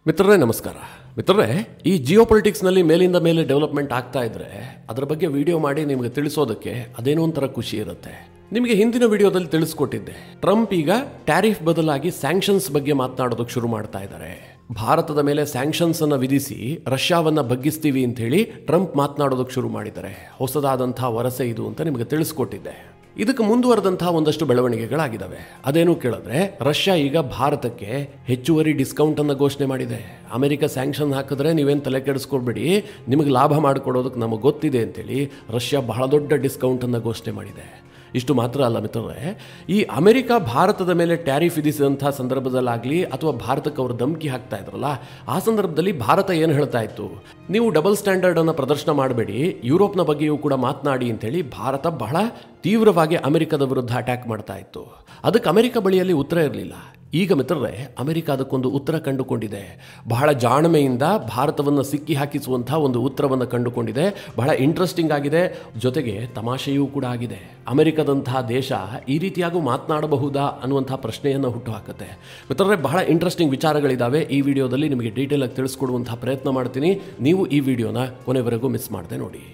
ಮಿತ್ರರೇ ನಮಸ್ಕಾರ. ಮಿತ್ರರೇ, ಈ ಜಿಯೋಪೊಲಿಟಿಕ್ಸ್ನಲ್ಲಿ ಮೇಲಿಂದ ಮೇಲೆ ಡೆವಲಪ್ಮೆಂಟ್ ಆಗ್ತಾ ಇದ್ರೆ ಅದರ ಬಗ್ಗೆ ವಿಡಿಯೋ ಮಾಡಿ ನಿಮಗೆ ತಿಳಿಸೋದಕ್ಕೆ ಅದೇನೋ ಒಂಥರ ಖುಷಿ ಇರುತ್ತೆ. ನಿಮಗೆ ಹಿಂದಿನ ವಿಡಿಯೋದಲ್ಲಿ ತಿಳಿಸ್ಕೊಟ್ಟಿದ್ದೆ, ಟ್ರಂಪ್ ಈಗ ಟ್ಯಾರಿಫ್ ಬದಲಾಗಿ ಸ್ಯಾಂಕ್ಷನ್ಸ್ ಬಗ್ಗೆ ಮಾತನಾಡೋದಕ್ಕೆ ಶುರು ಮಾಡ್ತಾ ಇದ್ದಾರೆ. ಭಾರತದ ಮೇಲೆ ಸ್ಯಾಂಕ್ಷನ್ಸ್ ಅನ್ನು ವಿಧಿಸಿ ರಷ್ಯಾವನ್ನ ಬಗ್ಗಿಸ್ತೀವಿ ಅಂತ ಹೇಳಿ ಟ್ರಂಪ್ ಮಾತನಾಡೋದಕ್ಕೆ ಶುರು ಮಾಡಿದ್ದಾರೆ. ಹೊಸದಾದಂತಹ ವರಸೆ ಇದು ಅಂತ ನಿಮಗೆ ತಿಳಿಸ್ಕೊಟ್ಟಿದ್ದೆ. ಇದಕ್ಕೆ ಮುಂದುವರೆದಂತಹ ಒಂದಷ್ಟು ಬೆಳವಣಿಗೆಗಳಾಗಿದ್ದಾವೆ. ಅದೇನು ಕೇಳಿದ್ರೆ, ರಷ್ಯಾ ಈಗ ಭಾರತಕ್ಕೆ ಹೆಚ್ಚುವರಿ ಡಿಸ್ಕೌಂಟ್ ಅನ್ನು ಘೋಷಣೆ ಮಾಡಿದೆ. ಅಮೆರಿಕ ಸ್ಯಾಂಕ್ಷನ್ ಹಾಕಿದ್ರೆ ನೀವೇನು ತಲೆ ಕೆಡಿಸ್ಕೊಳ್ಬೇಡಿ, ನಿಮಗೆ ಲಾಭ ಮಾಡಿಕೊಡೋದಕ್ಕೆ ನಮಗೆ ಗೊತ್ತಿದೆ ಅಂತೇಳಿ ರಷ್ಯಾ ಬಹಳ ದೊಡ್ಡ ಡಿಸ್ಕೌಂಟ್ ಅನ್ನು ಘೋಷಣೆ ಮಾಡಿದೆ. ಇಷ್ಟು ಮಾತ್ರ ಅಲ್ಲ ಮಿತ್ರರೇ, ಈ ಅಮೆರಿಕ ಭಾರತದ ಮೇಲೆ ಟ್ಯಾರಿಫ್ ವಿಧಿಸಿದಂಥ ಸಂದರ್ಭದಲ್ಲಾಗಲಿ ಅಥವಾ ಭಾರತಕ್ಕೆ ಅವರು ಧಮಕಿ ಹಾಕ್ತಾ ಇದ್ರಲ್ಲ, ಆ ಸಂದರ್ಭದಲ್ಲಿ ಭಾರತ ಏನು ಹೇಳ್ತಾ ಇತ್ತು, ನೀವು ಡಬಲ್ ಸ್ಟ್ಯಾಂಡರ್ಡ್ ಅನ್ನು ಪ್ರದರ್ಶನ ಮಾಡಬೇಡಿ, ಯುರೋಪ್ನ ಬಗ್ಗೆಯೂ ಕೂಡ ಮಾತನಾಡಿ ಅಂತೇಳಿ ಭಾರತ ಬಹಳ ತೀವ್ರವಾಗಿ ಅಮೆರಿಕದ ವಿರುದ್ಧ ಅಟ್ಯಾಕ್ ಮಾಡ್ತಾ ಇತ್ತು. ಅದಕ್ಕೆ ಅಮೆರಿಕ ಬಳಿಯಲ್ಲಿ ಉತ್ತರ ಇರಲಿಲ್ಲ. ಈಗ ಮಿತ್ರರೇ, ಅಮೆರಿಕ ಅದಕ್ಕೊಂದು ಉತ್ತರ ಕಂಡುಕೊಂಡಿದೆ. ಬಹಳ ಜಾಣ್ಮೆಯಿಂದ ಭಾರತವನ್ನು ಸಿಕ್ಕಿ ಹಾಕಿಸುವಂಥ ಒಂದು ಉತ್ತರವನ್ನು ಕಂಡುಕೊಂಡಿದೆ. ಬಹಳ ಇಂಟ್ರೆಸ್ಟಿಂಗ್ ಆಗಿದೆ, ಜೊತೆಗೆ ತಮಾಷೆಯೂ ಕೂಡ ಆಗಿದೆ. ಅಮೆರಿಕದಂತಹ ದೇಶ ಈ ರೀತಿಯಾಗೂ ಮಾತನಾಡಬಹುದಾ ಅನ್ನುವಂಥ ಪ್ರಶ್ನೆಯನ್ನು ಹುಟ್ಟುಹಾಕುತ್ತೆ. ಮಿತ್ರರೇ, ಬಹಳ ಇಂಟ್ರೆಸ್ಟಿಂಗ್ ವಿಚಾರಗಳಿದ್ದಾವೆ. ಈ ವಿಡಿಯೋದಲ್ಲಿ ನಿಮಗೆ ಡೀಟೇಲ್ ಆಗಿ ತಿಳಿಸ್ಕೊಡುವಂಥ ಪ್ರಯತ್ನ ಮಾಡ್ತೀನಿ. ನೀವು ಈ ವಿಡಿಯೋನ ಕೊನೆವರೆಗೂ ಮಿಸ್ ಮಾಡದೆ ನೋಡಿ.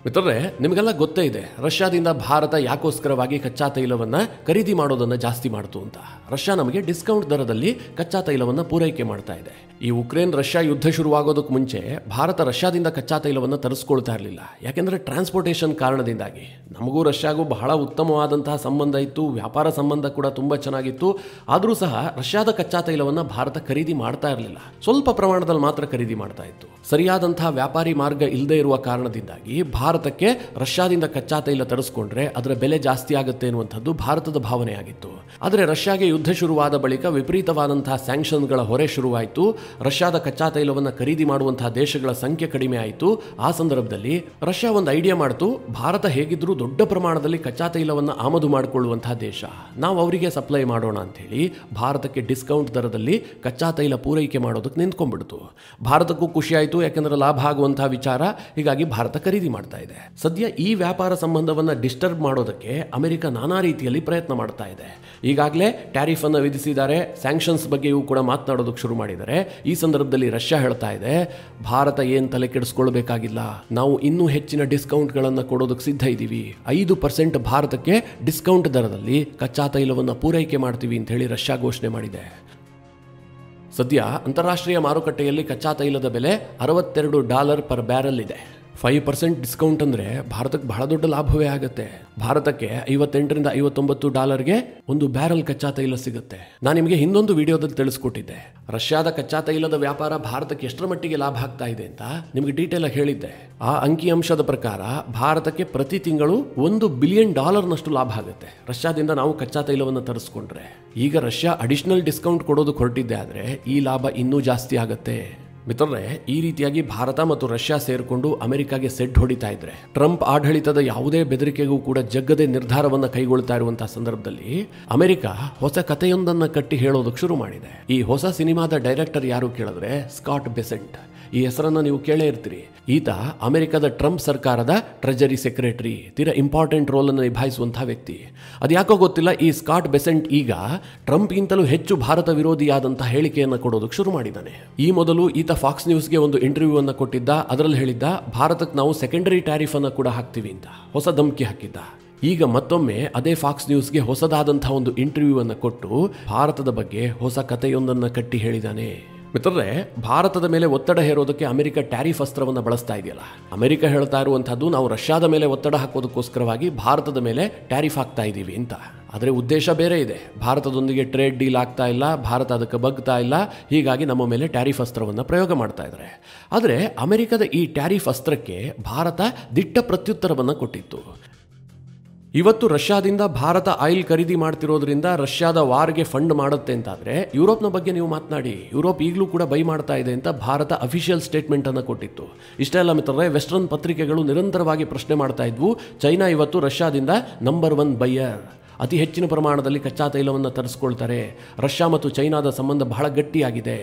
ಮಿತ್ರರೇ, ನಿಮಗೆಲ್ಲ ಗೊತ್ತೇ ಇದೆ, ರಷ್ಯಾದಿಂದ ಭಾರತ ಯಾಕೋಸ್ಕರವಾಗಿ ಕಚ್ಚಾ ತೈಲವನ್ನು ಖರೀದಿ ಮಾಡೋದನ್ನು ಜಾಸ್ತಿ ಮಾಡ್ತು ಅಂತ. ರಷ್ಯಾ ನಮಗೆ ಡಿಸ್ಕೌಂಟ್ ದರದಲ್ಲಿ ಕಚ್ಚಾ ತೈಲವನ್ನು ಪೂರೈಕೆ ಮಾಡ್ತಾ ಇದೆ. ಈ ಉಕ್ರೇನ್ ರಷ್ಯಾ ಯುದ್ಧ ಶುರುವಾಗೋದಕ್ಕೆ ಮುಂಚೆ ಭಾರತ ರಷ್ಯಾದಿಂದ ಕಚ್ಚಾ ತೈಲವನ್ನು ತರಿಸ್ಕೊಳ್ತಾ ಇರಲಿಲ್ಲ. ಯಾಕೆಂದರೆ ಟ್ರಾನ್ಸ್ಪೋರ್ಟೇಷನ್ ಕಾರಣದಿಂದಾಗಿ. ನಮಗೂ ರಷ್ಯಾಗೂ ಬಹಳ ಉತ್ತಮವಾದಂತಹ ಸಂಬಂಧ ಇತ್ತು, ವ್ಯಾಪಾರ ಸಂಬಂಧ ಕೂಡ ತುಂಬ ಚೆನ್ನಾಗಿತ್ತು. ಆದರೂ ಸಹ ರಷ್ಯಾದ ಕಚ್ಚಾ ತೈಲವನ್ನು ಭಾರತ ಖರೀದಿ ಮಾಡ್ತಾ ಇರಲಿಲ್ಲ. ಸ್ವಲ್ಪ ಪ್ರಮಾಣದಲ್ಲಿ ಮಾತ್ರ ಖರೀದಿ ಮಾಡ್ತಾ ಇತ್ತು. ಸರಿಯಾದಂತಹ ವ್ಯಾಪಾರಿ ಮಾರ್ಗ ಇಲ್ಲದೆ ಇರುವ ಕಾರಣದಿಂದಾಗಿ ಭಾರತಕ್ಕೆ ರಷ್ಯಾದಿಂದ ಕಚ್ಚಾ ತೈಲ ತರಿಸ್ಕೊಂಡ್ರೆ ಅದರ ಬೆಲೆ ಜಾಸ್ತಿ ಆಗುತ್ತೆ ಎನ್ನುವಂಥದ್ದು ಭಾರತದ ಭಾವನೆಯಾಗಿತ್ತು. ಆದರೆ ರಷ್ಯಾಗೆ ಯುದ್ಧ ಶುರುವಾದ ಬಳಿಕ ವಿಪರೀತವಾದಂತಹ ಸ್ಯಾಂಕ್ಷನ್ಗಳ ಹೊರೆ ಶುರುವಾಯಿತು. ರಷ್ಯಾದ ಕಚ್ಚಾ ತೈಲವನ್ನು ಖರೀದಿ ಮಾಡುವಂತಹ ದೇಶಗಳ ಸಂಖ್ಯೆ ಕಡಿಮೆ ಆಯಿತು. ಆ ಸಂದರ್ಭದಲ್ಲಿ ರಷ್ಯಾ ಒಂದು ಐಡಿಯಾ ಮಾಡ್ತು, ಭಾರತ ಹೇಗಿದ್ರೂ ದೊಡ್ಡ ಪ್ರಮಾಣದಲ್ಲಿ ಕಚ್ಚಾ ತೈಲವನ್ನು ಆಮದು ಮಾಡಿಕೊಳ್ಳುವಂತಹ ದೇಶ, ನಾವು ಅವರಿಗೆ ಸಪ್ಲೈ ಮಾಡೋಣ ಅಂಥೇಳಿ ಭಾರತಕ್ಕೆ ಡಿಸ್ಕೌಂಟ್ ದರದಲ್ಲಿ ಕಚ್ಚಾ ತೈಲ ಪೂರೈಕೆ ಮಾಡೋದಕ್ಕೆ ನಿಂತ್ಕೊಂಡ್ಬಿಡ್ತು. ಭಾರತಕ್ಕೂ ಖುಷಿ ಆಯಿತು, ಯಾಕೆಂದರೆ ಲಾಭ ಆಗುವಂತಹ ವಿಚಾರ. ಹೀಗಾಗಿ ಭಾರತ ಖರೀದಿ ಮಾಡ್ತಾ ಇದೆ. ಸದ್ಯ ಈ ವ್ಯಾಪಾರ ಸಂಬಂಧವನ್ನು ಡಿಸ್ಟರ್ಬ್ ಮಾಡೋದಕ್ಕೆ ಅಮೆರಿಕ ನಾನಾ ರೀತಿಯಲ್ಲಿ ಪ್ರಯತ್ನ ಮಾಡ್ತಾ ಇದೆ. ಈಗಾಗಲೇ ಟ್ಯಾರಿಫ್ ಅನ್ನು ವಿಧಿಸಿದ್ದಾರೆ, ಸ್ಯಾಂಕ್ಷನ್ಸ್ ಬಗ್ಗೆಯೂ ಕೂಡ ಮಾತನಾಡೋದಕ್ಕೆ ಶುರು ಮಾಡಿದ್ದಾರೆ. ಈ ಸಂದರ್ಭದಲ್ಲಿ ರಷ್ಯಾ ಹೇಳ್ತಾ ಇದೆ, ಭಾರತ ಏನು ತಲೆ ಕೆಡಿಸ್ಕೊಳ್ಬೇಕಾಗಿಲ್ಲ, ನಾವು ಇನ್ನೂ ಹೆಚ್ಚಿನ ಡಿಸ್ಕೌಂಟ್ಗಳನ್ನು ಕೊಡೋದಕ್ಕೆ ಸಿದ್ಧ ಇದ್ದೀವಿ. 5% ಭಾರತಕ್ಕೆ ಡಿಸ್ಕೌಂಟ್ ದರದಲ್ಲಿ ಕಚ್ಚಾ ತೈಲವನ್ನು ಪೂರೈಕೆ ಮಾಡ್ತೀವಿ ಅಂತ ಹೇಳಿ ರಷ್ಯಾ ಘೋಷಣೆ ಮಾಡಿದೆ. ಸದ್ಯ ಅಂತಾರಾಷ್ಟ್ರೀಯ ಮಾರುಕಟ್ಟೆಯಲ್ಲಿ ಕಚ್ಚಾ ತೈಲದ ಬೆಲೆ $62 ಪರ್ ಬ್ಯಾರಲ್ ಇದೆ. 5% ಡಿಸ್ಕೌಂಟ್ ಅಂದರೆ ಭಾರತಕ್ಕೆ ಬಹಳ ದೊಡ್ಡ ಲಾಭವೇ ಆಗುತ್ತೆ. ಭಾರತಕ್ಕೆ $58-59 ಒಂದು ಬ್ಯಾರಲ್ ಕಚ್ಚಾ ತೈಲ ಸಿಗುತ್ತೆ. ನಾನು ನಿಮಗೆ ಇನ್ನೊಂದು ವಿಡಿಯೋದಲ್ಲಿ ತಿಳಿಸ್ಕೊಟ್ಟಿದ್ದೆ, ರಷ್ಯಾದ ಕಚ್ಚಾ ತೈಲದ ವ್ಯಾಪಾರ ಭಾರತಕ್ಕೆ ಎಷ್ಟರ ಮಟ್ಟಿಗೆ ಲಾಭ ಆಗ್ತಾ ಇದೆ ಅಂತ ನಿಮಗೆ ಡೀಟೇಲ್ ಆಗಿ ಹೇಳಿದ್ದೆ. ಆ ಅಂಕಿಅಂಶದ ಪ್ರಕಾರ ಭಾರತಕ್ಕೆ ಪ್ರತಿ ತಿಂಗಳು $1 ಬಿಲಿಯನ್ ಲಾಭ ಆಗುತ್ತೆ ರಷ್ಯಾದಿಂದ ನಾವು ಕಚ್ಚಾ ತೈಲವನ್ನು ತರಿಸ್ಕೊಂಡ್ರೆ. ಈಗ ರಷ್ಯಾ ಅಡಿಷನಲ್ ಡಿಸ್ಕೌಂಟ್ ಕೊಡೋದಕ್ಕೆ ಹೊರಟಿದ್ದೆ, ಆದರೆ ಈ ಲಾಭ ಇನ್ನೂ ಜಾಸ್ತಿ ಆಗುತ್ತೆ. ಮಿತ್ರರೇ, ಈ ರೀತಿಯಾಗಿ ಭಾರತ ಮತ್ತು ರಷ್ಯಾ ಸೇರಿಕೊಂಡು ಅಮೆರಿಕಾಗೆ ಸೆಡ್ ಹೊಡಿತಾ ಇದ್ರೆ, ಟ್ರಂಪ್ ಆಡಳಿತದ ಯಾವುದೇ ಬೆದರಿಕೆಗೂ ಕೂಡ ಜಗ್ಗದೆ ನಿರ್ಧಾರವನ್ನು ಕೈಗೊಳ್ತಾ ಇರುವಂತಹ ಸಂದರ್ಭದಲ್ಲಿ ಅಮೆರಿಕ ಹೊಸ ಕಥೆಯೊಂದನ್ನು ಕಟ್ಟಿ ಹೇಳೋದಕ್ಕೆ ಶುರು ಮಾಡಿದೆ. ಈ ಹೊಸ ಸಿನಿಮಾದ ಡೈರೆಕ್ಟರ್ ಯಾರು ಕೇಳಿದ್ರೆ ಸ್ಕಾಟ್ ಬೆಸೆಂಟ್. ಈ ಹೆಸರನ್ನು ನೀವು ಕೇಳೇ ಇರ್ತೀರಿ. ಈತ ಅಮೆರಿಕದ ಟ್ರಂಪ್ ಸರ್ಕಾರದ ಟ್ರೆಜರಿ ಸೆಕ್ರೆಟರಿ, ತೀರಾ ಇಂಪಾರ್ಟೆಂಟ್ ರೋಲ್ ಅನ್ನು ನಿಭಾಯಿಸುವಂತಹ ವ್ಯಕ್ತಿ. ಅದ್ಯಾಕೋ ಗೊತ್ತಿಲ್ಲ, ಈ ಸ್ಕಾಟ್ ಬೆಸೆಂಟ್ ಈಗ ಟ್ರಂಪ್ಗಿಂತಲೂ ಹೆಚ್ಚು ಭಾರತ ವಿರೋಧಿಯಾದಂತಹ ಹೇಳಿಕೆಯನ್ನು ಕೊಡೋದಕ್ಕೆ ಶುರು ಮಾಡಿದ್ದಾನೆ. ಈ ಮೊದಲು ಈತ ಫಾಕ್ಸ್ ನ್ಯೂಸ್ಗೆ ಒಂದು ಇಂಟರ್ವ್ಯೂ ಅನ್ನು ಕೊಟ್ಟಿದ್ದ. ಅದರಲ್ಲಿ ಹೇಳಿದ್ದ, ಭಾರತಕ್ಕೆ ನಾವು ಸೆಕೆಂಡರಿ ಟ್ಯಾರಿಫ್ ಅನ್ನು ಕೂಡ ಹಾಕ್ತೀವಿ ಅಂತ ಹೊಸ ಧಮಕಿ ಹಾಕಿದ್ದ. ಈಗ ಮತ್ತೊಮ್ಮೆ ಅದೇ ಫಾಕ್ಸ್ ನ್ಯೂಸ್ಗೆ ಹೊಸದಾದಂತಹ ಒಂದು ಇಂಟರ್ವ್ಯೂ ಅನ್ನು ಕೊಟ್ಟು ಭಾರತದ ಬಗ್ಗೆ ಹೊಸ ಕಥೆಯೊಂದನ್ನು ಕಟ್ಟಿ ಹೇಳಿದ್ದಾನೆ. ಮಿತ್ರರೇ, ಭಾರತದ ಮೇಲೆ ಒತ್ತಡ ಹೇರೋದಕ್ಕೆ ಅಮೆರಿಕ ಟ್ಯಾರಿಫ್ ಅಸ್ತ್ರವನ್ನು ಬಳಸ್ತಾ ಇದೆಯಲ್ಲ. ಅಮೆರಿಕ ಹೇಳ್ತಾ ಇರುವಂತಹದ್ದು, ನಾವು ರಷ್ಯಾದ ಮೇಲೆ ಒತ್ತಡ ಹಾಕೋದಕ್ಕೋಸ್ಕರವಾಗಿ ಭಾರತದ ಮೇಲೆ ಟ್ಯಾರಿಫ್ ಹಾಕ್ತಾ ಇದ್ದೀವಿ ಅಂತ. ಆದರೆ ಉದ್ದೇಶ ಬೇರೆ ಇದೆ. ಭಾರತದೊಂದಿಗೆ ಟ್ರೇಡ್ ಡೀಲ್ ಆಗ್ತಾ ಇಲ್ಲ, ಭಾರತ ಅದಕ್ಕೆ ಬಗ್ತಾ ಇಲ್ಲ, ಹೀಗಾಗಿ ನಮ್ಮ ಮೇಲೆ ಟ್ಯಾರಿಫ್ ಅಸ್ತ್ರವನ್ನು ಪ್ರಯೋಗ ಮಾಡ್ತಾ ಇದ್ದಾರೆ. ಆದರೆ ಅಮೆರಿಕದ ಈ ಟ್ಯಾರಿಫ್ ಅಸ್ತ್ರಕ್ಕೆ ಭಾರತ ದಿಟ್ಟ ಪ್ರತ್ಯುತ್ತರವನ್ನು ಕೊಟ್ಟಿತ್ತು. ಇವತ್ತು ರಷ್ಯಾದಿಂದ ಭಾರತ ಆಯಿಲ್ ಖರೀದಿ ಮಾಡ್ತಿರೋದ್ರಿಂದ ರಷ್ಯಾದ ವಾರ್ಗೆ ಫಂಡ್ ಮಾಡುತ್ತೆ ಅಂತಾದರೆ ಯುರೋಪ್ನ ಬಗ್ಗೆ ನೀವು ಮಾತನಾಡಿ, ಯುರೋಪ್ ಈಗಲೂ ಕೂಡ ಬೈ ಮಾಡ್ತಾ ಇದೆ ಅಂತ ಭಾರತ ಅಫಿಷಿಯಲ್ ಸ್ಟೇಟ್ಮೆಂಟ್ ಅನ್ನು ಕೊಟ್ಟಿತ್ತು. ಇಷ್ಟೇ ಅಲ್ಲ ಮಿತ್ರರೇ, ವೆಸ್ಟರ್ನ್ ಪತ್ರಿಕೆಗಳು ನಿರಂತರವಾಗಿ ಪ್ರಶ್ನೆ ಮಾಡ್ತಾ ಇದ್ವು, ಚೈನಾ ಇವತ್ತು ರಷ್ಯಾದಿಂದ ನಂಬರ್ 1 ಬೈಯರ್. ಅತಿ ಹೆಚ್ಚಿನ ಪ್ರಮಾಣದಲ್ಲಿ ಕಚ್ಚಾ ತೈಲವನ್ನು ತರಿಸ್ಕೊಳ್ತಾರೆ. ರಷ್ಯಾ ಮತ್ತು ಚೈನಾದ ಸಂಬಂಧ ಬಹಳ ಗಟ್ಟಿಯಾಗಿದೆ.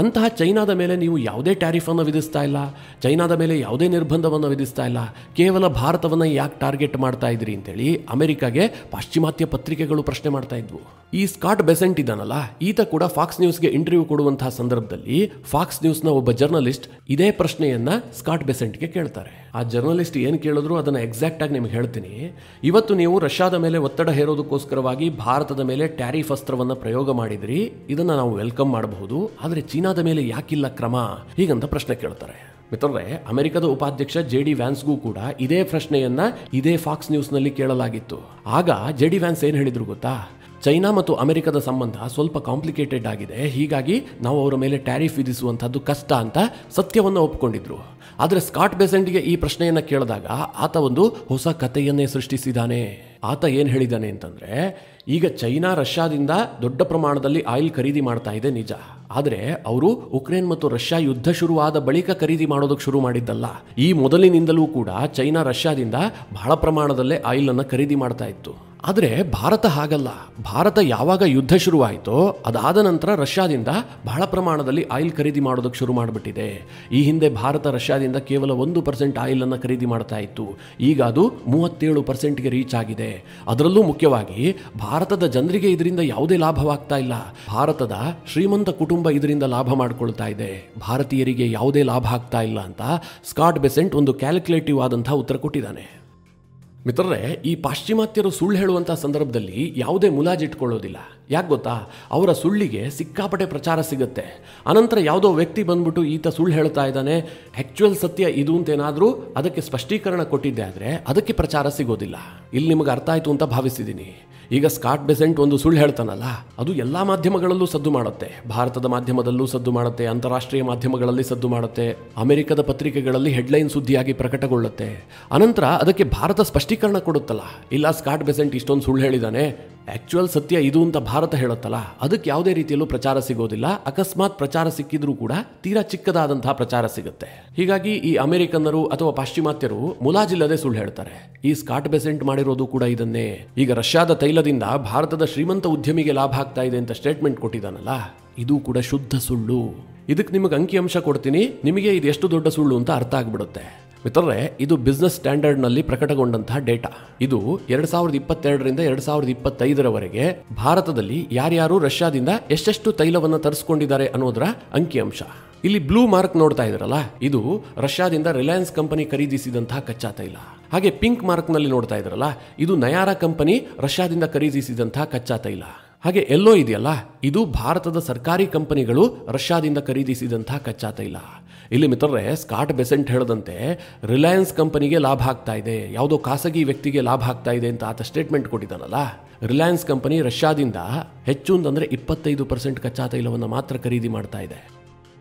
ಅಂತಹ ಚೈನಾದ ಮೇಲೆ ನೀವು ಯಾವುದೇ ಟ್ಯಾರಿಫನ್ನು ವಿಧಿಸ್ತಾ ಇಲ್ಲ, ಚೈನಾದ ಮೇಲೆ ಯಾವುದೇ ನಿರ್ಬಂಧವನ್ನು ವಿಧಿಸ್ತಾ ಇಲ್ಲ, ಕೇವಲ ಭಾರತವನ್ನು ಯಾಕೆ ಟಾರ್ಗೆಟ್ ಮಾಡ್ತಾ ಇದ್ರಿ ಅಂತೇಳಿ ಅಮೆರಿಕಾಗೆ ಪಾಶ್ಚಿಮಾತ್ಯ ಪತ್ರಿಕೆಗಳು ಪ್ರಶ್ನೆ ಮಾಡ್ತಾ ಇದ್ವು. ಈ ಸ್ಕಾಟ್ ಬೆಸೆಂಟ್ ಇದ್ದಾನಲ್ಲ, ಈತ ಕೂಡ ಫಾಕ್ಸ್ ನ್ಯೂಸ್ಗೆ ಇಂಟರ್ವ್ಯೂ ಕೊಡುವಂತಹ ಸಂದರ್ಭದಲ್ಲಿ ಫಾಕ್ಸ್ ನ್ಯೂಸ್ನ ಒಬ್ಬ ಜರ್ನಲಿಸ್ಟ್ ಇದೇ ಪ್ರಶ್ನೆಯನ್ನ ಸ್ಕಾಟ್ ಬೆಸೆಂಟ್ಗೆ ಕೇಳ್ತಾರೆ. ಆ ಜರ್ನಲಿಸ್ಟ್ ಏನು ಕೇಳಿದ್ರು ಅದನ್ನು ಎಕ್ಸಾಕ್ಟ್ ಆಗಿ ನಿಮ್ಗೆ ಹೇಳ್ತೀನಿ. ಇವತ್ತು ನೀವು ರಷ್ಯಾದ ಮೇಲೆ ಒತ್ತಡ ಹೇರೋದಕ್ಕೋಸ್ಕರವಾಗಿ ಭಾರತದ ಮೇಲೆ ಟ್ಯಾರಿಫ್ ಅಸ್ತ್ರವನ್ನು ಪ್ರಯೋಗ ಮಾಡಿದ್ರಿ, ಇದನ್ನು ನಾವು ವೆಲ್ಕಮ್ ಮಾಡಬಹುದು, ಆದರೆ ಚೀನಾದ ಮೇಲೆ ಯಾಕಿಲ್ಲ ಕ್ರಮ, ಹೀಗಂತ ಪ್ರಶ್ನೆ ಕೇಳ್ತಾರೆ. ಮಿತ್ರರೇ, ಅಮೆರಿಕದ ಉಪಾಧ್ಯಕ್ಷ JD ವ್ಯಾನ್ಸ್ಗೂ ಕೂಡ ಇದೇ ಪ್ರಶ್ನೆಯನ್ನ ಇದೇ ಫಾಕ್ಸ್ ನ್ಯೂಸ್ನಲ್ಲಿ ಕೇಳಲಾಗಿತ್ತು. ಆಗ JD ವ್ಯಾನ್ಸ್ ಏನು ಹೇಳಿದ್ರು ಗೊತ್ತಾ? ಚೈನಾ ಮತ್ತು ಅಮೆರಿಕದ ಸಂಬಂಧ ಸ್ವಲ್ಪ ಕಾಂಪ್ಲಿಕೇಟೆಡ್ ಆಗಿದೆ, ಹೀಗಾಗಿ ನಾವು ಅವರ ಮೇಲೆ ಟ್ಯಾರಿಫ್ ವಿಧಿಸುವಂತಹದ್ದು ಕಷ್ಟ ಅಂತ ಸತ್ಯವನ್ನು ಒಪ್ಪಿಕೊಂಡಿದ್ರು. ಆದರೆ ಸ್ಕಾಟ್ ಬೆಸೆಂಟ್ಗೆ ಈ ಪ್ರಶ್ನೆಯನ್ನು ಕೇಳಿದಾಗ ಆತ ಒಂದು ಹೊಸ ಕಥೆಯನ್ನೇ ಸೃಷ್ಟಿಸಿದ್ದಾನೆ. ಆತ ಏನು ಹೇಳಿದ್ದಾನೆ ಅಂತಂದ್ರೆ, ಈಗ ಚೈನಾ ರಷ್ಯಾದಿಂದ ದೊಡ್ಡ ಪ್ರಮಾಣದಲ್ಲಿ ಆಯಿಲ್ ಖರೀದಿ ಮಾಡ್ತಾ ಇದೆ ನಿಜ, ಆದರೆ ಅವರು ಉಕ್ರೇನ್ ಮತ್ತು ರಷ್ಯಾ ಯುದ್ಧ ಶುರುವಾದ ಬಳಿಕ ಖರೀದಿ ಮಾಡೋದಕ್ಕೆ ಶುರು ಮಾಡಿದ್ದಲ್ಲ. ಈ ಮೊದಲಿನಿಂದಲೂ ಕೂಡ ಚೈನಾ ರಷ್ಯಾದಿಂದ ಬಹಳ ಪ್ರಮಾಣದಲ್ಲೇ ಆಯಿಲ್ ಅನ್ನು ಖರೀದಿ ಮಾಡ್ತಾ ಇತ್ತು. ಆದರೆ ಭಾರತ ಹಾಗಲ್ಲ. ಭಾರತ ಯಾವಾಗ ಯುದ್ಧ ಶುರುವಾಯಿತೋ ಅದಾದ ನಂತರ ರಷ್ಯಾದಿಂದ ಬಹಳ ಪ್ರಮಾಣದಲ್ಲಿ ಆಯಿಲ್ ಖರೀದಿ ಮಾಡೋದಕ್ಕೆ ಶುರು ಮಾಡಿಬಿಟ್ಟಿದೆ. ಈ ಹಿಂದೆ ಭಾರತ ರಷ್ಯಾದಿಂದ ಕೇವಲ 1% ಆಯಿಲ್ ಅನ್ನು ಖರೀದಿ ಮಾಡ್ತಾ ಇತ್ತು, ಈಗ ಅದು 37%ಗೆ ರೀಚ್ ಆಗಿದೆ. ಅದರಲ್ಲೂ ಮುಖ್ಯವಾಗಿ ಭಾರತದ ಜನರಿಗೆ ಇದರಿಂದ ಯಾವುದೇ ಲಾಭವಾಗ್ತಾ ಇಲ್ಲ. ಭಾರತದ ಶ್ರೀಮಂತ ಕುಟುಂಬ ಇದರಿಂದ ಲಾಭ ಮಾಡಿಕೊಳ್ತಾ ಇದೆ, ಭಾರತೀಯರಿಗೆ ಯಾವುದೇ ಲಾಭ ಆಗ್ತಾ ಇಲ್ಲ ಅಂತ ಸ್ಕಾಟ್ ಬೆಸೆಂಟ್ ಒಂದು ಕ್ಯಾಲ್ಕುಲೇಟಿವ್ ಆದಂತಹ ಉತ್ತರ ಕೊಟ್ಟಿದ್ದಾನೆ. ಮಿತ್ರರೇ, ಈ ಪಾಶ್ಚಿಮಾತ್ಯರು ಸುಳ್ಳು ಹೇಳುವಂಥ ಸಂದರ್ಭದಲ್ಲಿ ಯಾವುದೇ ಮುಲಾಜಿಟ್ಕೊಳ್ಳೋದಿಲ್ಲ. ಯಾಕೆ ಗೊತ್ತಾ? ಅವರ ಸುಳ್ಳಿಗೆ ಸಿಕ್ಕಾಪಟ್ಟೆ ಪ್ರಚಾರ ಸಿಗುತ್ತೆ. ಅನಂತರ ಯಾವುದೋ ವ್ಯಕ್ತಿ ಬಂದ್ಬಿಟ್ಟು ಈತ ಸುಳ್ಳು ಹೇಳ್ತಾ ಇದ್ದಾನೆ, ಆ್ಯಕ್ಚುಯಲ್ ಸತ್ಯ ಇದು ಅಂತೇನಾದರೂ ಅದಕ್ಕೆ ಸ್ಪಷ್ಟೀಕರಣ ಕೊಟ್ಟಿದ್ದೆ ಆದರೆ ಅದಕ್ಕೆ ಪ್ರಚಾರ ಸಿಗೋದಿಲ್ಲ. ಇಲ್ಲಿ ನಿಮಗೆ ಅರ್ಥ ಆಯಿತು ಅಂತ ಭಾವಿಸಿದ್ದೀನಿ. ಈಗ ಸ್ಕಾಟ್ ಬೆಸೆಂಟ್ ಒಂದು ಸುಳ್ಳು ಹೇಳ್ತಾನಲ್ಲ, ಅದು ಎಲ್ಲ ಮಾಧ್ಯಮಗಳಲ್ಲೂ ಸದ್ದು ಮಾಡುತ್ತೆ. ಭಾರತದ ಮಾಧ್ಯಮದಲ್ಲೂ ಸದ್ದು ಮಾಡುತ್ತೆ, ಅಂತಾರಾಷ್ಟ್ರೀಯ ಮಾಧ್ಯಮಗಳಲ್ಲಿ ಸದ್ದು ಮಾಡುತ್ತೆ, ಅಮೆರಿಕದ ಪತ್ರಿಕೆಗಳಲ್ಲಿ ಹೆಡ್ಲೈನ್ ಸುದ್ದಿಯಾಗಿ ಪ್ರಕಟಗೊಳ್ಳುತ್ತೆ. ಅನಂತರ ಅದಕ್ಕೆ ಭಾರತ ಸ್ಪಷ್ಟೀಕರಣ ಕೊಡುತ್ತಲ್ಲ, ಇಲ್ಲ ಸ್ಕಾಟ್ ಬೆಸೆಂಟ್ ಇಷ್ಟೊಂದು ಸುಳ್ಳು ಹೇಳಿದ್ದಾನೆ, ಆ್ಯಕ್ಚುಯಲ್ ಸತ್ಯ ಇದು ಅಂತ ಭಾರತ ಹೇಳುತ್ತಲ್ಲ, ಅದಕ್ಕೆ ಯಾವುದೇ ರೀತಿಯಲ್ಲೂ ಪ್ರಚಾರ ಸಿಗೋದಿಲ್ಲ. ಅಕಸ್ಮಾತ್ ಪ್ರಚಾರ ಸಿಕ್ಕಿದ್ರೂ ಕೂಡ ತೀರಾ ಚಿಕ್ಕದಾದಂತಹ ಪ್ರಚಾರ ಸಿಗುತ್ತೆ. ಹೀಗಾಗಿ ಈ ಅಮೆರಿಕನ್ನರು ಅಥವಾ ಪಾಶ್ಚಿಮಾತ್ಯರು ಮುಲಾಜಿಲ್ಲದೆ ಸುಳ್ಳು ಹೇಳ್ತಾರೆ. ಈ ಸ್ಕಾಟ್ ಬೆಸೆಂಟ್ ಮಾಡಿರೋದು ಕೂಡ ಇದನ್ನೇ. ಈಗ ರಷ್ಯಾದ ತೈಲದಿಂದ ಭಾರತದ ಶ್ರೀಮಂತ ಉದ್ಯಮಿಗೆ ಲಾಭ ಆಗ್ತಾ ಇದೆ ಅಂತ ಸ್ಟೇಟ್ಮೆಂಟ್ ಕೊಟ್ಟಿದ್ದಾನಲ್ಲ, ಇದು ಕೂಡ ಶುದ್ಧ ಸುಳ್ಳು. ಇದಕ್ಕೆ ನಿಮಗೆ ಅಂಕಿಅಂಶ ಕೊಡ್ತೀನಿ, ನಿಮಗೆ ಇದು ಎಷ್ಟು ದೊಡ್ಡ ಸುಳ್ಳು ಅಂತ ಅರ್ಥ ಆಗ್ಬಿಡುತ್ತೆ. ಮಿತ್ರರೇ, ಇದು ಬಿಸ್ನೆಸ್ ಸ್ಟ್ಯಾಂಡರ್ಡ್ನಲ್ಲಿ ಪ್ರಕಟಗೊಂಡಂತಹ ಡೇಟಾ. ಇದು 2022ರಿಂದ 2025ರವರೆಗೆ ಭಾರತದಲ್ಲಿ ಯಾರ್ಯಾರು ರಷ್ಯಾದಿಂದ ಎಷ್ಟೆಷ್ಟು ತೈಲವನ್ನು ತರಿಸ್ಕೊಂಡಿದ್ದಾರೆ ಅನ್ನೋದರ ಅಂಕಿಅಂಶ. ಇಲ್ಲಿ ಬ್ಲೂ ಮಾರ್ಕ್ ನೋಡ್ತಾ ಇದ್ರಲ್ಲ, ಇದು ರಷ್ಯಾದಿಂದ ರಿಲಯನ್ಸ್ ಕಂಪನಿ ಖರೀದಿಸಿದಂತಹ ಕಚ್ಚಾ ತೈಲ. ಹಾಗೆ ಪಿಂಕ್ ಮಾರ್ಕ್ನಲ್ಲಿ ನೋಡ್ತಾ ಇದ್ರಲ್ಲ, ಇದು ನಯಾರಾ ಕಂಪನಿ ರಷ್ಯಾದಿಂದ ಖರೀದಿಸಿದಂತಹ ಕಚ್ಚಾ ತೈಲ. ಹಾಗೆ ಎಲ್ಲೋ ಇದೆಯಲ್ಲ, ಇದು ಭಾರತದ ಸರ್ಕಾರಿ ಕಂಪನಿಗಳು ರಷ್ಯಾದಿಂದ ಖರೀದಿಸಿದಂತಹ ಕಚ್ಚಾ ತೈಲ. ಇಲ್ಲಿ ಮಿತ್ರರೇ, ಸ್ಕಾಟ್ ಬೆಸೆಂಟ್ ಹೇಳದಂತೆ ರಿಲಯನ್ಸ್ ಕಂಪನಿಗೆ ಲಾಭ ಆಗ್ತಾ ಇದೆ, ಯಾವುದೋ ಖಾಸಗಿ ವ್ಯಕ್ತಿಗೆ ಲಾಭ ಆಗ್ತಾ ಇದೆ ಅಂತ ಆತ ಸ್ಟೇಟ್ಮೆಂಟ್ ಕೊಟ್ಟಿದ್ದಾನಲ್ಲ. ರಿಲಯನ್ಸ್ ಕಂಪನಿ ರಷ್ಯಾದಿಂದ ಹೆಚ್ಚು ಅಂತಂದರೆ 25% ಕಚ್ಚಾ ತೈಲವನ್ನು ಮಾತ್ರ ಖರೀದಿ ಮಾಡ್ತಾ ಇದೆ.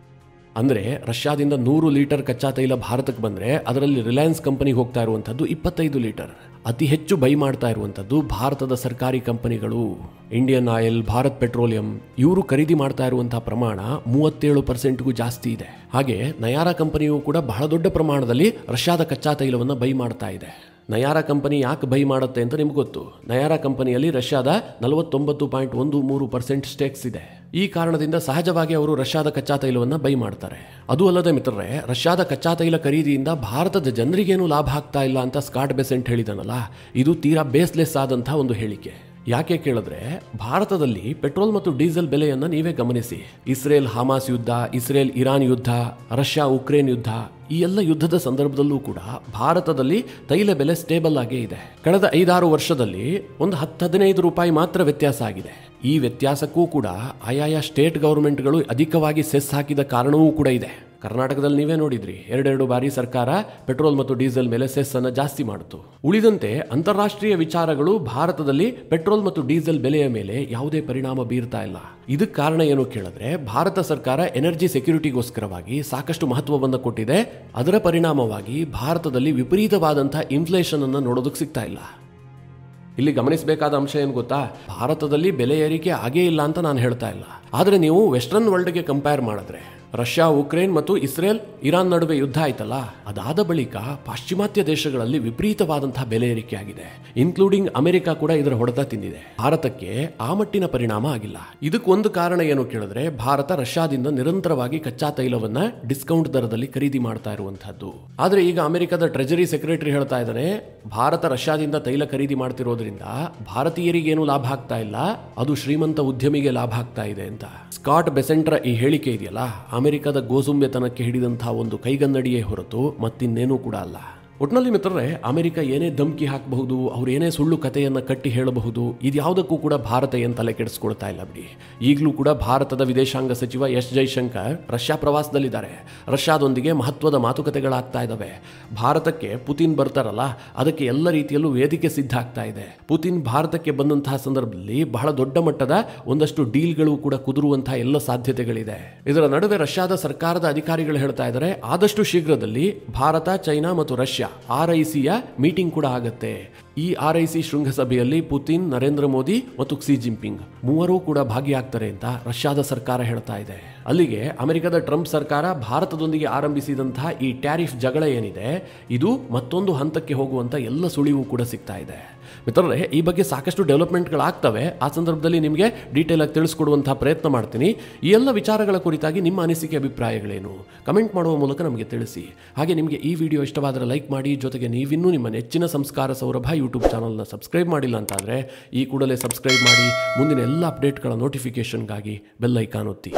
ಅಂದರೆ ರಷ್ಯಾದಿಂದ 100 ಲೀಟರ್ ಕಚ್ಚಾ ತೈಲ ಭಾರತಕ್ಕೆ ಬಂದರೆ ಅದರಲ್ಲಿ ರಿಲಯನ್ಸ್ ಕಂಪನಿಗೆ ಹೋಗ್ತಾ ಇರುವಂಥದ್ದು 25 ಲೀಟರ್. ಅತಿ ಹೆಚ್ಚು ಬೈ ಮಾಡ್ತಾ ಇರುವಂಥದ್ದು ಭಾರತದ ಸರ್ಕಾರಿ ಕಂಪನಿಗಳು. ಇಂಡಿಯನ್ ಆಯಿಲ್, ಭಾರತ್ ಪೆಟ್ರೋಲಿಯಂ, ಇವರು ಖರೀದಿ ಮಾಡ್ತಾ ಇರುವಂತಹ ಪ್ರಮಾಣ 37%ಗೂ ಜಾಸ್ತಿ ಇದೆ. ಹಾಗೆ ನಯಾರಾ ಕಂಪನಿಯು ಕೂಡ ಬಹಳ ದೊಡ್ಡ ಪ್ರಮಾಣದಲ್ಲಿ ರಷ್ಯಾದ ಕಚ್ಚಾ ತೈಲವನ್ನು ಬೈ ಮಾಡ್ತಾ ಇದೆ. ನಯಾರಾ ಕಂಪನಿ ಯಾಕೆ ಬೈ ಮಾಡುತ್ತೆ ಅಂತ ನಿಮ್ಗೆ ಗೊತ್ತು. ನಯಾರಾ ಕಂಪನಿಯಲ್ಲಿ ರಷ್ಯಾದ 49.13% ಸ್ಟೇಕ್ಸ್ ಇದೆ. ಈ ಕಾರಣದಿಂದ ಸಹಜವಾಗಿ ಅವರು ರಷ್ಯಾದ ಕಚ್ಚಾ ತೈಲವನ್ನು ಬೈ ಮಾಡ್ತಾರೆ. ಅದು ಅಲ್ಲದೆ ಮಿತ್ರರೇ, ರಷ್ಯಾದ ಕಚ್ಚಾ ತೈಲ ಖರೀದಿಯಿಂದ ಭಾರತದ ಜನರಿಗೇನು ಲಾಭ ಆಗ್ತಾ ಇಲ್ಲ ಅಂತ ಸ್ಕಾಟ್ ಬೆಸೆಂಟ್ ಹೇಳಿದಾನಲ್ಲ, ಇದು ತೀರಾ ಬೇಸ್ಲೆಸ್ ಆದಂತಹ ಒಂದು ಹೇಳಿಕೆ. ಯಾಕೆ ಕೇಳಿದ್ರೆ, ಭಾರತದಲ್ಲಿ ಪೆಟ್ರೋಲ್ ಮತ್ತು ಡೀಸೆಲ್ ಬೆಲೆಯನ್ನು ನೀವೇ ಗಮನಿಸಿ. ಇಸ್ರೇಲ್ ಹಮಾಸ್ ಯುದ್ಧ, ಇಸ್ರೇಲ್ ಇರಾನ್ ಯುದ್ಧ, ರಷ್ಯಾ ಉಕ್ರೇನ್ ಯುದ್ಧ, ಈ ಎಲ್ಲ ಯುದ್ಧದ ಸಂದರ್ಭದಲ್ಲೂ ಕೂಡ ಭಾರತದಲ್ಲಿ ತೈಲ ಬೆಲೆ ಸ್ಟೇಬಲ್ ಆಗೇ ಇದೆ. ಕಳೆದ 5-6 ವರ್ಷದಲ್ಲಿ ಒಂದು 10-15 ರೂಪಾಯಿ ಮಾತ್ರ ವ್ಯತ್ಯಾಸ ಆಗಿದೆ. ಈ ವ್ಯತ್ಯಾಸಕ್ಕೂ ಕೂಡ ಆಯಾಯ ಸ್ಟೇಟ್ ಗವರ್ಮೆಂಟ್ಗಳು ಅಧಿಕವಾಗಿ ಸೆಸ್ ಹಾಕಿದ ಕಾರಣವೂ ಕೂಡ ಇದೆ. ಕರ್ನಾಟಕದಲ್ಲಿ ನೀವೇ ನೋಡಿದ್ರಿ, 2 ಬಾರಿ ಸರ್ಕಾರ ಪೆಟ್ರೋಲ್ ಮತ್ತು ಡೀಸೆಲ್ ಮೇಲೆ ಸೆಸ್ ಅನ್ನು ಜಾಸ್ತಿ ಮಾಡಿತು. ಉಳಿದಂತೆ ಅಂತಾರಾಷ್ಟ್ರೀಯ ವಿಚಾರಗಳು ಭಾರತದಲ್ಲಿ ಪೆಟ್ರೋಲ್ ಮತ್ತು ಡೀಸೆಲ್ ಬೆಲೆಯ ಮೇಲೆ ಯಾವುದೇ ಪರಿಣಾಮ ಬೀರ್ತಾ ಇಲ್ಲ. ಇದಕ್ಕೆ ಕಾರಣ ಏನು ಕೇಳಿದ್ರೆ, ಭಾರತ ಸರ್ಕಾರ ಎನರ್ಜಿ ಸೆಕ್ಯೂರಿಟಿಗೋಸ್ಕರವಾಗಿ ಸಾಕಷ್ಟು ಮಹತ್ವವನ್ನು ಕೊಟ್ಟಿದೆ. ಅದರ ಪರಿಣಾಮವಾಗಿ ಭಾರತದಲ್ಲಿ ವಿಪರೀತವಾದಂತಹ ಇನ್ಫ್ಲೇಷನ್ ಅನ್ನು ನೋಡೋದಕ್ಕೆ ಸಿಗ್ತಾ ಇಲ್ಲ. ಇಲ್ಲಿ ಗಮನಿಸಬೇಕಾದ ಅಂಶ ಏನು ಗೊತ್ತಾ, ಭಾರತದಲ್ಲಿ ಬೆಲೆ ಏರಿಕೆ ಆಗೇ ಇಲ್ಲ ಅಂತ ನಾನು ಹೇಳ್ತಾ ಇಲ್ಲ. ಆದರೆ ನೀವು ವೆಸ್ಟರ್ನ್ ವರ್ಲ್ಡ್ಗೆ ಕಂಪೇರ್ ಮಾಡಿದ್ರೆ, ರಷ್ಯಾ ಉಕ್ರೇನ್ ಮತ್ತು ಇಸ್ರೇಲ್ ಇರಾನ್ ನಡುವೆ ಯುದ್ಧ ಆಯ್ತಲ್ಲ, ಅದಾದ ಬಳಿಕ ಪಾಶ್ಚಿಮಾತ್ಯ ದೇಶಗಳಲ್ಲಿ ವಿಪರೀತವಾದಂತಹ ಬೆಲೆ ಏರಿಕೆ ಆಗಿದೆ. ಇನ್ಕ್ಲೂಡಿಂಗ್ ಅಮೆರಿಕ ಕೂಡ ಇದರ ಹೊಡೆತ ತಿಂದಿದೆ. ಭಾರತಕ್ಕೆ ಆ ಮಟ್ಟಿನ ಪರಿಣಾಮ ಆಗಿಲ್ಲ. ಇದಕ್ಕೊಂದು ಕಾರಣ ಏನು ಕೇಳಿದ್ರೆ, ಭಾರತ ರಷ್ಯಾದಿಂದ ನಿರಂತರವಾಗಿ ಕಚ್ಚಾ ತೈಲವನ್ನ ಡಿಸ್ಕೌಂಟ್ ದರದಲ್ಲಿ ಖರೀದಿ ಮಾಡ್ತಾ ಇರುವಂತಹದ್ದು. ಆದ್ರೆ ಈಗ ಅಮೆರಿಕದ ಟ್ರೆಜರಿ ಸೆಕ್ರೆಟರಿ ಹೇಳ್ತಾ ಇದ್ದಾನೆ, ಭಾರತ ರಷ್ಯಾದಿಂದ ತೈಲ ಖರೀದಿ ಮಾಡ್ತಿರೋದ್ರಿಂದ ಭಾರತೀಯರಿಗೇನು ಲಾಭ ಆಗ್ತಾ ಇಲ್ಲ, ಅದು ಶ್ರೀಮಂತ ಉದ್ಯಮಿಗೆ ಲಾಭ ಆಗ್ತಾ ಇದೆ ಅಂತ. ಸ್ಕಾಟ್ ಬೆಸೆಂಟ್ರ ಈ ಹೇಳಿಕೆ ಇದೆಯಲ್ಲ, ಅಮೆರಿಕದ ಗೋಸುಂಬೆತನಕ್ಕೆ ಹಿಡಿದಂತಹ ಒಂದು ಕೈಗನ್ನಡಿಯೇ ಹೊರತು ಮತ್ತಿನ್ನೇನೂ ಕೂಡ ಅಲ್ಲ. ಒಟ್ನಲ್ಲಿ ಮಿತ್ರರೇ, ಅಮೆರಿಕ ಏನೇ ಧಮಕಿ ಹಾಕಬಹುದು, ಅವ್ರು ಏನೇ ಸುಳ್ಳು ಕಥೆಯನ್ನ ಕಟ್ಟಿ ಹೇಳಬಹುದು, ಇದ್ಯಾವುದಕ್ಕೂ ಕೂಡ ಭಾರತ ಏನ್ ತಲೆ ಕೆಡಿಸ್ಕೊಳ್ತಾ ಇಲ್ಲ ಬಿಡಿ. ಈಗಲೂ ಕೂಡ ಭಾರತದ ವಿದೇಶಾಂಗ ಸಚಿವ ಎಸ್ ಜೈಶಂಕರ್ ರಷ್ಯಾ ಪ್ರವಾಸದಲ್ಲಿದ್ದಾರೆ. ರಷ್ಯಾದೊಂದಿಗೆ ಮಹತ್ವದ ಮಾತುಕತೆಗಳಾಗ್ತಾ ಇದ್ದಾವೆ. ಭಾರತಕ್ಕೆ ಪುತಿನ್ ಬರ್ತಾರಲ್ಲ, ಅದಕ್ಕೆ ಎಲ್ಲ ರೀತಿಯಲ್ಲೂ ವೇದಿಕೆ ಸಿದ್ಧ ಆಗ್ತಾ ಇದೆ. ಪುತಿನ್ ಭಾರತಕ್ಕೆ ಬಂದಂತಹ ಸಂದರ್ಭದಲ್ಲಿ ಬಹಳ ದೊಡ್ಡ ಮಟ್ಟದ ಒಂದಷ್ಟು ಡೀಲ್ಗಳು ಕೂಡ ಕುದುರುವಂತಹ ಎಲ್ಲ ಸಾಧ್ಯತೆಗಳಿದೆ. ಇದರ ನಡುವೆ ರಷ್ಯಾದ ಸರ್ಕಾರದ ಅಧಿಕಾರಿಗಳು ಹೇಳ್ತಾ ಇದ್ದಾರೆ, ಆದಷ್ಟು ಶೀಘ್ರದಲ್ಲಿ ಭಾರತ, ಚೈನಾ ಮತ್ತು ರಷ್ಯಾ RICಯ ಮೀಟಿಂಗ್ ಕೂಡ ಆಗತ್ತೆ. ಈ RIC ಶೃಂಗಸಭೆಯಲ್ಲಿ ಪುತಿನ್, ನರೇಂದ್ರ ಮೋದಿ ಮತ್ತು ಕ್ಸಿ ಜಿನ್ಪಿಂಗ್ ಮೂವರೂ ಕೂಡ ಭಾಗಿಯಾಗ್ತಾರೆ ಅಂತ ರಷ್ಯಾದ ಸರ್ಕಾರ ಹೇಳ್ತಾ ಇದೆ. ಅಲ್ಲಿಗೆ ಅಮೆರಿಕದ ಟ್ರಂಪ್ ಸರ್ಕಾರ ಭಾರತದೊಂದಿಗೆ ಆರಂಭಿಸಿದಂತಹ ಈ ಟ್ಯಾರಿಫ್ ಜಗಳ ಏನಿದೆ, ಇದು ಮತ್ತೊಂದು ಹಂತಕ್ಕೆ ಹೋಗುವಂತ ಎಲ್ಲ ಸುಳಿವು ಕೂಡ ಸಿಗ್ತಾ ಇದೆ. ಮಿತ್ರರೇ, ಈ ಬಗ್ಗೆ ಸಾಕಷ್ಟು ಡೆವಲಪ್ಮೆಂಟ್ಗಳಾಗ್ತವೆ. ಆ ಸಂದರ್ಭದಲ್ಲಿ ನಿಮಗೆ ಡೀಟೇಲ್ ಆಗಿ ತಿಳಿಸ್ಕೊಡುವಂತಹ ಪ್ರಯತ್ನ ಮಾಡ್ತೀನಿ. ಈ ಎಲ್ಲ ವಿಚಾರಗಳ ಕುರಿತಾಗಿ ನಿಮ್ಮ ಅನಿಸಿಕೆ, ಅಭಿಪ್ರಾಯಗಳೇನು ಕಮೆಂಟ್ ಮಾಡುವ ಮೂಲಕ ನಮಗೆ ತಿಳಿಸಿ. ಹಾಗೆ ನಿಮಗೆ ಈ ವಿಡಿಯೋ ಇಷ್ಟವಾದರೆ ಲೈಕ್ ಮಾಡಿ. ಜೊತೆಗೆ ನೀವಿನ್ನೂ ನಿಮ್ಮ ನೆಚ್ಚಿನ ಸಂಸ್ಕಾರ ಸೌರಭ ಯೂಟ್ಯೂಬ್ ಚಾನಲ್ನ ಸಬ್ಸ್ಕ್ರೈಬ್ ಮಾಡಿಲ್ಲ ಅಂತಾದರೆ ಈ ಕೂಡಲೇ ಸಬ್ಸ್ಕ್ರೈಬ್ ಮಾಡಿ. ಮುಂದಿನ ಎಲ್ಲ ಅಪ್ಡೇಟ್ಗಳ ನೋಟಿಫಿಕೇಶನ್ಗಾಗಿ ಬೆಲ್ ಐಕಾನ್ ಒತ್ತಿ.